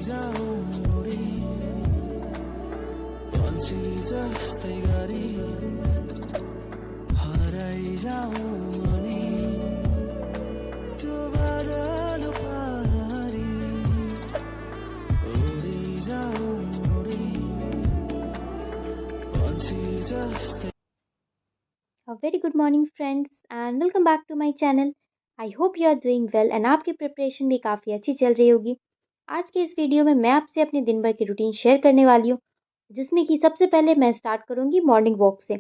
A very good morning friends and welcome back to my channel. I hope you are doing well and आपकी preparation भी काफ़ी अच्छी चल रही होगी। आज के इस वीडियो में मैं आपसे अपने दिन भर की रूटीन शेयर करने वाली हूँ, जिसमें कि सबसे पहले मैं स्टार्ट करूँगी मॉर्निंग वॉक से।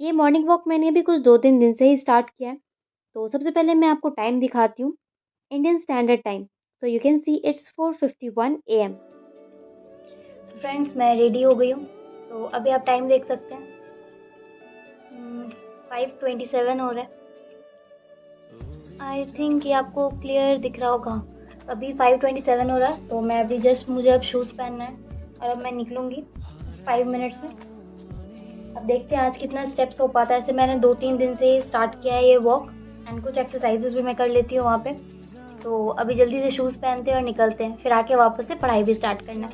ये मॉर्निंग वॉक मैंने अभी कुछ 2-3 दिन से ही स्टार्ट किया है। तो सबसे पहले मैं आपको टाइम दिखाती हूँ, Indian standard time. So you can see it's 4:51 AM। तो फ्रेंड्स मैं रेडी हो गई हूँ, तो अभी आप टाइम देख सकते हैं 5:27 हो रहा है। आई थिंक ये आपको क्लियर दिख रहा होगा। अभी 5:27 हो रहा है, तो मैं अभी मुझे अब शूज़ पहनना है और अब मैं निकलूँगी 5 मिनट्स में। अब देखते हैं आज कितना स्टेप्स हो पाता है। ऐसे मैंने 2-3 दिन से स्टार्ट किया है ये वॉक एंड कुछ एक्सरसाइजेज भी मैं कर लेती हूँ वहाँ पे। तो अभी जल्दी से शूज़ पहनते हैं और निकलते हैं, फिर आके वापस से पढ़ाई भी स्टार्ट करना है।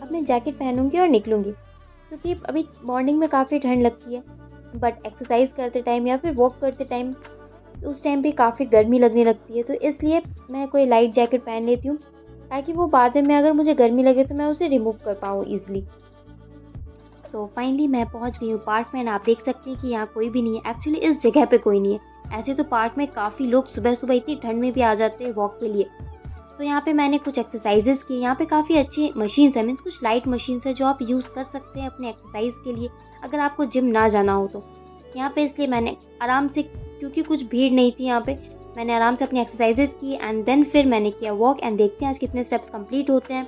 अब मैं जैकेट पहनूंगी और निकलूंगी, क्योंकि अभी मॉर्निंग में काफ़ी ठंड लगती है, बट एक्सरसाइज करते टाइम या फिर वॉक करते टाइम उस टाइम पे काफ़ी गर्मी लगने लगती है। तो इसलिए मैं कोई लाइट जैकेट पहन लेती हूँ, ताकि वो बाद में अगर मुझे गर्मी लगे तो मैं उसे रिमूव कर पाऊँ ईजिली। तो फाइनली मैं पहुँच गई हूँ पार्क में। आप देख सकते हैं कि यहाँ कोई भी नहीं है। एक्चुअली इस जगह पे कोई नहीं है। ऐसे तो पार्क में काफ़ी लोग सुबह सुबह इतनी ठंड में भी आ जाते हैं वॉक के लिए। तो यहाँ पे मैंने कुछ एक्सरसाइजेस की। यहाँ पे काफ़ी अच्छी मशीन्स है, मीन्स कुछ लाइट मशीन्स है जो आप यूज़ कर सकते हैं अपने एक्सरसाइज के लिए, अगर आपको जिम ना जाना हो तो। यहाँ पे इसलिए मैंने आराम से, क्योंकि कुछ भीड़ नहीं थी यहाँ पे, मैंने आराम से अपनी एक्सरसाइजेस की एंड देन फिर मैंने किया वॉक। एंड देखते हैं आज कितने स्टेप्स कंप्लीट होते हैं।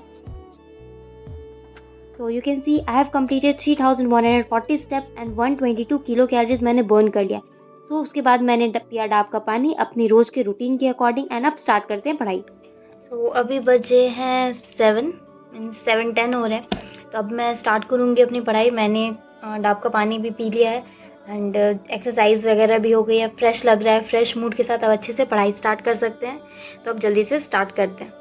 तो you can see I have completed 3140 steps and 122 kilo calories मैंने बर्न कर लिया। तो उसके बाद मैंने पिया डाब का पानी अपनी रोज़ के रूटीन के अकॉर्डिंग। एंड अब स्टार्ट करते हैं पढ़ाई। तो अभी बजे हैं 7:10 हो रहे हैं। तो अब मैं स्टार्ट करूँगी अपनी पढ़ाई। मैंने डाब का पानी भी पी लिया है एंड एक्सरसाइज वगैरह भी हो गई है। फ्रेश लग रहा है, फ्रेश मूड के साथ अब अच्छे से पढ़ाई स्टार्ट कर सकते हैं। तो अब जल्दी से स्टार्ट करते हैं।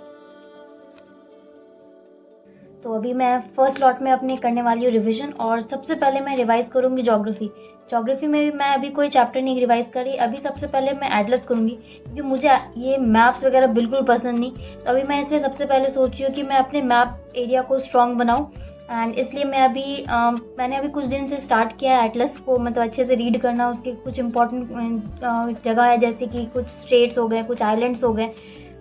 तो अभी मैं फर्स्ट लॉट में अपने करने वाली हूँ रिवीजन, और सबसे पहले मैं रिवाइज करूँगी ज्योग्राफी में भी मैं अभी कोई चैप्टर नहीं रिवाइज करी। अभी सबसे पहले मैं एटलस करूँगी, क्योंकि मुझे ये मैप्स वगैरह बिल्कुल पसंद नहीं। तो अभी मैं इसलिए सबसे पहले सोच रही हूँ कि मैं अपने मैप एरिया को स्ट्रॉन्ग बनाऊँ। एंड इसलिए मैंने अभी कुछ दिन से स्टार्ट किया है एटलस को, मतलब अच्छे से रीड करना। उसके कुछ इंपॉर्टेंट जगह है, जैसे कि कुछ स्टेट्स हो गए, कुछ आइलैंड्स हो गए।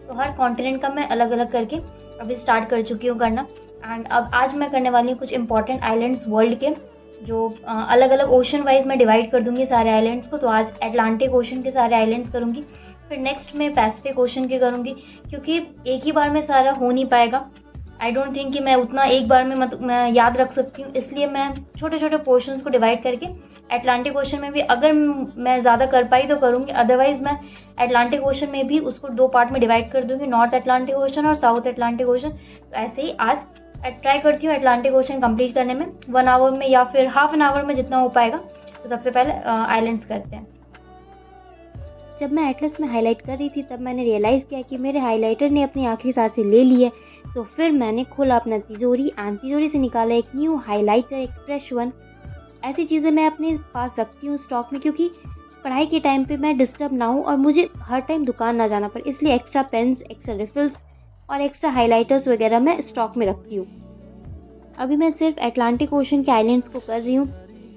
तो हर कॉन्टिनेंट का मैं अलग अलग करके अभी स्टार्ट कर चुकी हूँ करना। एंड अब आज मैं करने वाली हूँ कुछ इंपॉर्टेंट आइलैंड्स वर्ल्ड के, जो अलग अलग ओशन वाइज मैं डिवाइड कर दूंगी सारे आइलैंड्स को। तो आज अटलांटिक ओशन के सारे आइलैंड्स करूंगी, फिर नेक्स्ट में पैसिफिक ओशन के करूंगी, क्योंकि एक ही बार में सारा हो नहीं पाएगा। आई डोंट थिंक कि मैं उतना एक बार में मैं याद रख सकती हूँ। इसलिए मैं छोटे छोटे पोर्शंस को डिवाइड करके अटलांटिक ओशन में भी अगर मैं ज़्यादा कर पाई तो करूँगी, अदरवाइज मैं अटलांटिक ओशन में भी उसको 2 पार्ट में डिवाइड कर दूँगी, नॉर्थ अटलांटिक ओशन और साउथ अटलांटिक ओशन। तो ऐसे ही आज ट्राई करती हूँ अटलांटिक ओशन कंप्लीट करने में 1 आवर में या फिर हाफ एन आवर में, जितना हो पाएगा। तो सबसे पहले आइलैंड्स करते हैं। जब मैं एटलस में हाईलाइट कर रही थी तब मैंने रियलाइज़ किया कि मेरे हाईलाइटर ने अपनी आखिरी सांसें ले ली है। तो फिर मैंने खोला अपना तिजोरी एंड तिजोरी से निकाला एक न्यू हाईलाइटर, एक फ्रेश वन। ऐसी चीज़ें मैं अपने पास रखती हूँ स्टॉक में, क्योंकि पढ़ाई के टाइम पे मैं डिस्टर्ब ना हूँ और मुझे हर टाइम दुकान ना जाना पड़े। इसलिए एक्स्ट्रा पेन्स, एक्स्ट्रा रिफिल्स और एक्स्ट्रा हाईलाइटर्स वगैरह मैं स्टॉक में रखती हूँ। अभी मैं सिर्फ अटलांटिक ओशन के आइलैंड्स को कर रही हूँ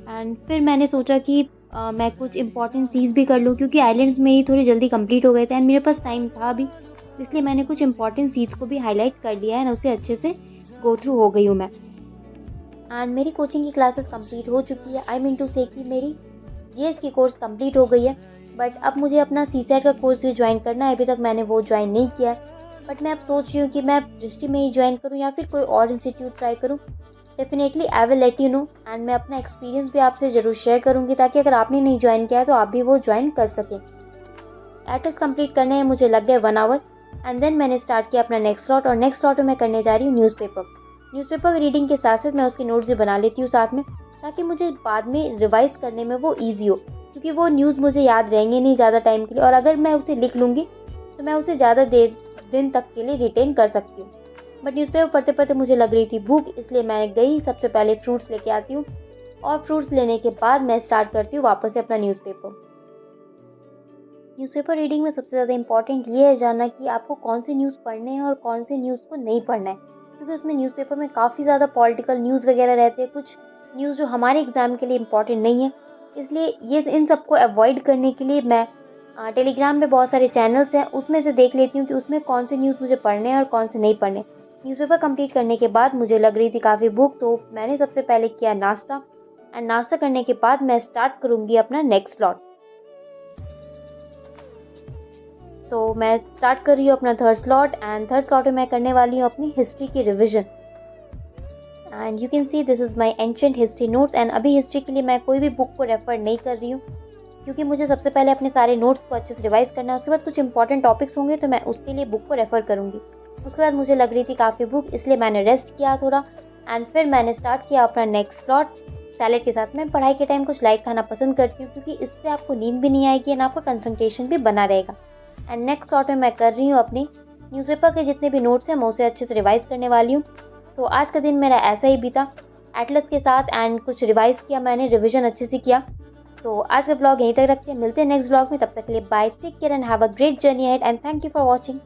एंड फिर मैंने सोचा कि मैं कुछ इंपॉर्टेंट सीज भी कर लूँ, क्योंकि आइलैंड्स मेरी थोड़ी जल्दी कंप्लीट हो गए थे एंड मेरे पास टाइम था भी। इसलिए मैंने कुछ इंपॉर्टेंट सीज को भी हाईलाइट कर लिया है एंड उसे अच्छे से गो थ्रू हो गई हूँ मैं। एंड मेरी कोचिंग की क्लासेस कंप्लीट हो चुकी है। आई मीन टू से कि मेरी जीएस की कोर्स कंप्लीट हो गई है, बट अब मुझे अपना सीसेट का कोर्स भी ज्वाइन करना है। अभी तक मैंने वो ज्वाइन नहीं किया है, बट मैं अब सोच रही हूँ कि मैं दृष्टि में ही ज्वाइन करूँ या फिर कोई और इंस्टीट्यूट ट्राई करूँ। Definitely I will let you know and मैं अपना एक्सपीरियंस भी आपसे ज़रूर शेयर करूँगी, ताकि अगर आपने नहीं ज्वाइन किया है तो आप भी वो ज्वाइन कर सकें। एटस कंप्लीट करने में मुझे लग गए 1 आवर एंड देन मैंने स्टार्ट किया अपना नेक्स्ट स्लॉट, और नेक्स्ट स्लॉट में मैं करने जा रही हूँ न्यूज़पेपर रीडिंग के साथ साथ मैं उसके नोट्स भी बना लेती हूँ साथ में। ताकि मुझे बाद में रिवाइज़ करने में वो ईज़ी हो, क्योंकि वो न्यूज़ मुझे याद रहेंगे नहीं ज़्यादा टाइम के लिए, और अगर मैं उसे लिख लूँगी तो मैं उसे ज़्यादा दिन तक के लिए रिटेन कर सकती हूँ। बट न्यूज़पेपर पढ़ते पढ़ते मुझे लग रही थी भूख, इसलिए मैं गई, सबसे पहले फ्रूट्स लेके आती हूँ और फ्रूट्स लेने के बाद मैं स्टार्ट करती हूँ वापस से अपना न्यूज़पेपर रीडिंग में सबसे ज़्यादा इम्पॉर्टेंट ये है जानना कि आपको कौन से न्यूज़ पढ़ने हैं और कौन से न्यूज़ को नहीं पढ़ना है, क्योंकि उसमें न्यूज़पेपर में काफ़ी ज़्यादा पॉलिटिकल न्यूज़ वगैरह रहते हैं, कुछ न्यूज़ जो हमारे एग्ज़ाम के लिए इम्पॉर्टेंट नहीं है। इसलिए ये इन सबको अवॉइड करने के लिए मैं टेलीग्राम पे बहुत सारे चैनल्स हैं, उसमें से देख लेती हूँ कि उसमें कौन से न्यूज़ मुझे पढ़ने हैं और कौन से नहीं पढ़ने। न्यूज़पेपर कंप्लीट करने के बाद मुझे लग रही थी काफ़ी भूख, तो मैंने सबसे पहले किया नाश्ता, एंड नाश्ता करने के बाद मैं स्टार्ट करूँगी अपना नेक्स्ट स्लॉट। सो मैं स्टार्ट कर रही हूँ अपना third slot, and third slot में मैं करने वाली हूँ अपनी हिस्ट्री की revision. And you can see this is my ancient history notes. And अभी हिस्ट्री के लिए मैं कोई भी बुक को रेफर नहीं कर रही हूँ, क्योंकि मुझे सबसे पहले अपने सारे नोट्स को अच्छे से रिवाइज़ करना है। उसके बाद कुछ इंपॉर्टेंट टॉपिक्स होंगे तो मैं उसके लिए बुक को रेफ़र करूँगी। उसके बाद मुझे लग रही थी काफ़ी भूख, इसलिए मैंने रेस्ट किया थोड़ा, एंड फिर मैंने स्टार्ट किया अपना नेक्स्ट स्लॉट सैलेड के साथ। मैं पढ़ाई के टाइम कुछ लाइट खाना पसंद करती हूँ, क्योंकि इससे आपको नींद भी नहीं आएगी एंड आपका कंसंट्रेशन भी बना रहेगा। एंड नेक्स्ट स्लॉट में मैं कर रही हूँ अपनी न्यूज़पेपर के जितने भी नोट्स हैं मैं उसे अच्छे से रिवाइज़ करने वाली हूँ। तो आज का दिन मेरा ऐसा ही बीता एटलस के साथ, एंड कुछ रिवाइज़ किया मैंने, रिविज़न अच्छे से किया। तो आज का ब्लॉग यहीं तक रखते हैं, मिलते हैं नेक्स्ट ब्लॉग में। तब तक के लिए bye, take care and have a great journey ahead, and thank you for watching.